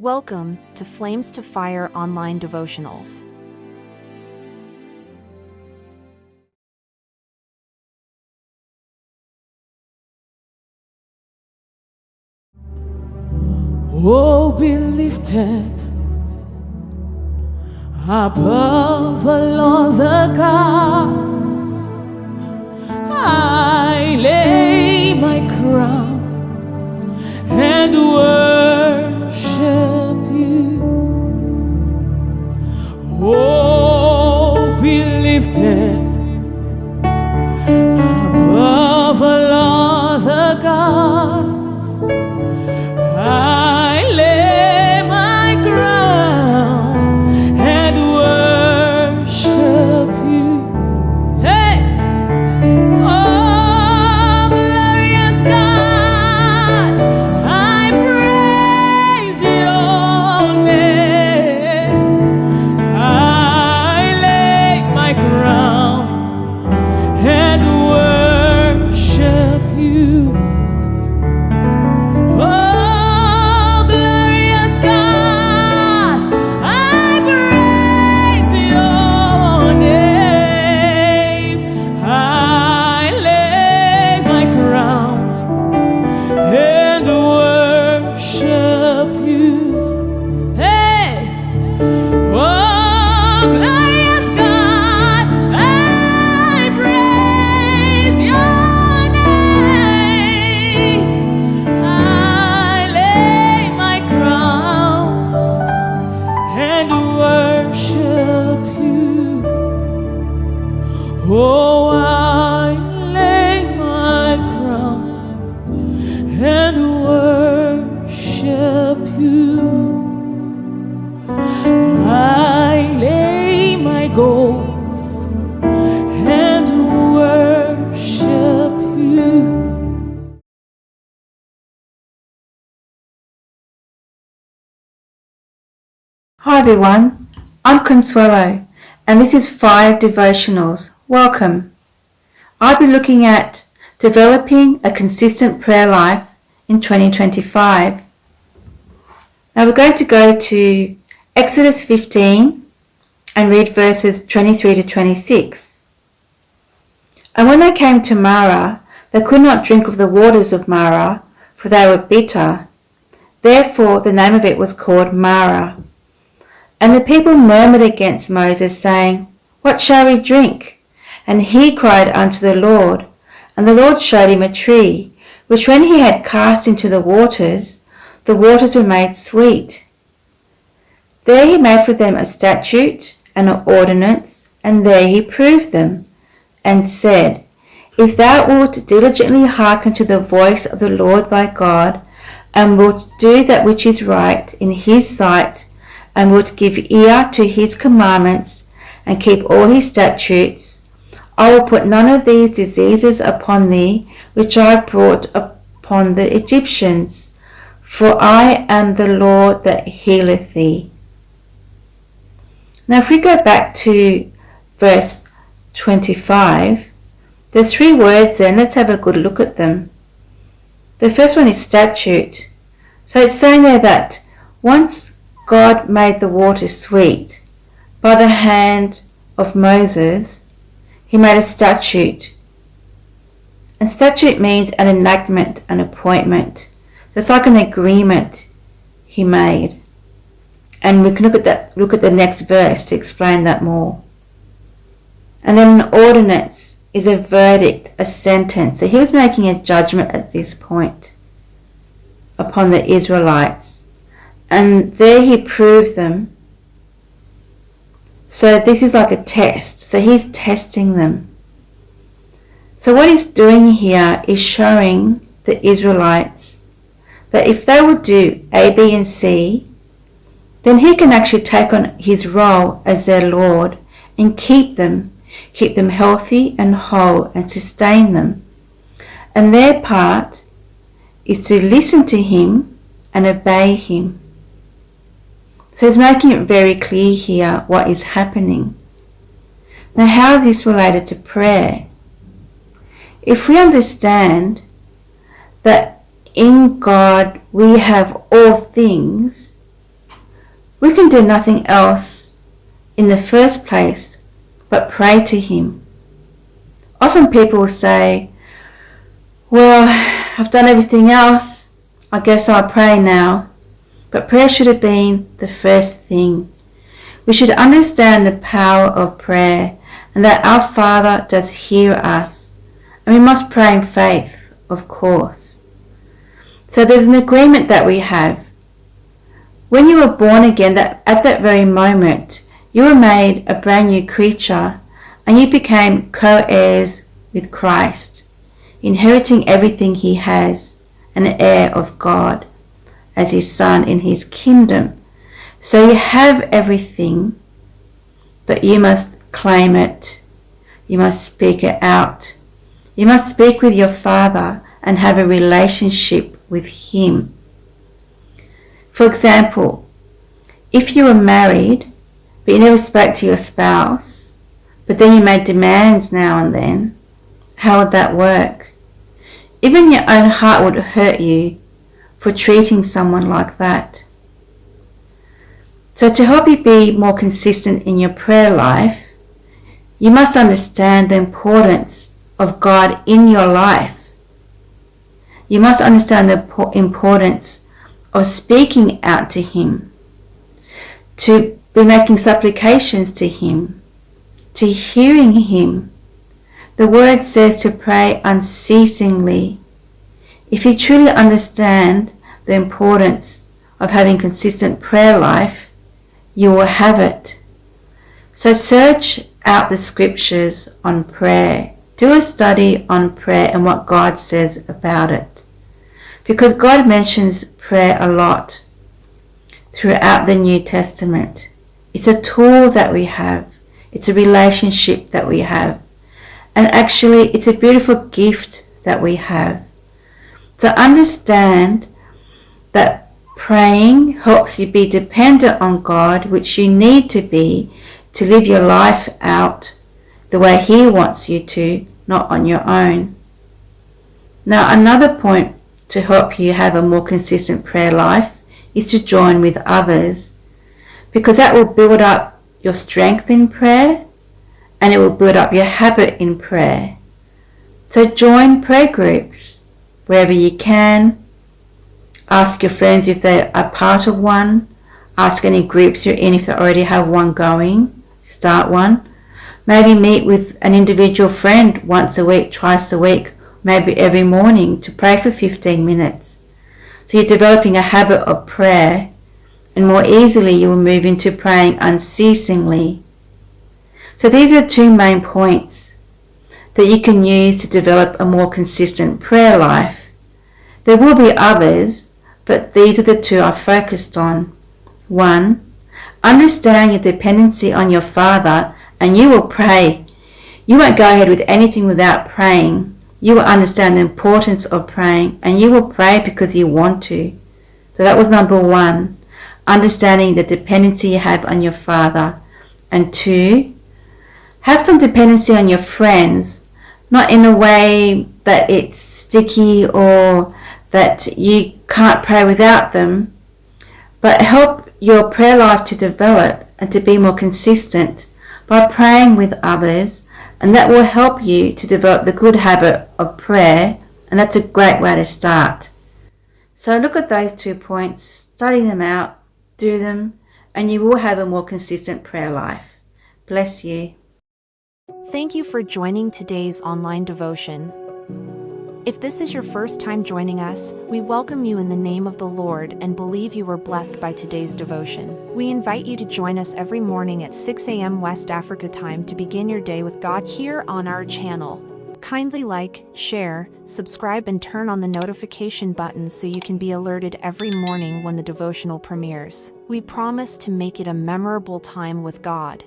Welcome to Flames to Fire online devotionals. Oh, be lifted above all other gods. I lay my crown and worship you. Oh, be lifted above all other gods. I lay my crown and worship you. Hey! Oh, glorious God, I praise your name. I lay my crown and worship you. Oh, glorious God, I praise your name. I lay my crown and worship you. Hey! Oh, glorious God, I praise your name. I lay my crown and worship you. Oh, I lay my crown and worship you. I lay my goals and worship you. Hi everyone, I'm Consuelo and this is Fire Devotionals. Welcome. I'll be looking at developing a consistent prayer life in 2025. Now we're going to go to Exodus 15 and read verses 23 to 26. And when they came to Marah, they could not drink of the waters of Marah, for they were bitter. Therefore the name of it was called Marah. And the people murmured against Moses, saying, What shall we drink? And he cried unto the Lord. And the Lord showed him a tree, which when he had cast into the waters were made sweet. There he made for them a statute and an ordinance, and there he proved them, and said, If thou wilt diligently hearken to the voice of the Lord thy God, and wilt do that which is right in his sight, and wilt give ear to his commandments, and keep all his statutes, I will put none of these diseases upon thee, which I brought upon the Egyptians, for I am the Lord that healeth thee. Now if we go back to verse 25, there's three words there, and let's have a good look at them. The first one is statute. So it's saying there that once God made the water sweet by the hand of Moses, he made a statute. And statute means an enactment, an appointment. So it's like an agreement he made. And we can look at the next verse to explain that more. And then an ordinance is a verdict, a sentence. So he was making a judgment at this point upon the Israelites. And there he proved them. So this is like a test. So he's testing them. So what he's doing here is showing the Israelites that if they would do A, B, and C, then he can actually take on his role as their Lord and keep them healthy and whole and sustain them. And their part is to listen to him and obey him. So he's making it very clear here what is happening. Now how is this related to prayer? If we understand that in God we have all things, we can do nothing else in the first place but pray to Him. Often people will say, well, I've done everything else, I guess I'll pray now. But prayer should have been the first thing. We should understand the power of prayer and that our Father does hear us. And we must pray in faith, of course. So there's an agreement that we have. When you were born again, that at that very moment, you were made a brand new creature and you became co-heirs with Christ, inheriting everything He has, an heir of God as His Son in His kingdom. So you have everything, but you must claim it. You must speak it out. You must speak with your Father and have a relationship with Him. For example, if you were married, but you never spoke to your spouse, but then you made demands now and then, how would that work? Even your own heart would hurt you for treating someone like that. So to help you be more consistent in your prayer life, you must understand the importance of God in your life. You must understand the importance of speaking out to Him, to be making supplications to Him, to hearing Him. The Word says to pray unceasingly. If you truly understand the importance of having consistent prayer life, you will have it. So search out the scriptures on prayer. Do a study on prayer and what God says about it. Because God mentions prayer a lot throughout the New Testament. It's a tool that we have. It's a relationship that we have. And actually, it's a beautiful gift that we have. So understand that praying helps you be dependent on God, which you need to be to live your life out the way He wants you to, not on your own. Now, another point to help you have a more consistent prayer life is to join with others, because that will build up your strength in prayer and it will build up your habit in prayer. So join prayer groups wherever you can. Ask your friends if they are part of one. Ask any groups you're in if they already have one going. Start one. Maybe meet with an individual friend once a week, twice a week, maybe every morning to pray for 15 minutes. So you're developing a habit of prayer, and more easily you will move into praying unceasingly. So these are two main points that you can use to develop a more consistent prayer life. There will be others, but these are the two I focused on. 1. Understand your dependency on your Father, and you will pray. You won't go ahead with anything without praying. You will understand the importance of praying, and you will pray because you want to. So that was number 1. Understanding the dependency you have on your Father. And 2, have some dependency on your friends, not in a way that it's sticky or that you can't pray without them, but help your prayer life to develop and to be more consistent by praying with others, and that will help you to develop the good habit of prayer, and that's a great way to start. So look at those 2 points, study them out, do them, and you will have a more consistent prayer life. Bless you. Thank you for joining today's online devotion. If this is your first time joining us, we welcome you in the name of the Lord and believe you were blessed by today's devotion. We invite you to join us every morning at 6 a.m. West Africa time to begin your day with God here on our channel. Kindly like, share, subscribe and turn on the notification button so you can be alerted every morning when the devotional premieres. We promise to make it a memorable time with God.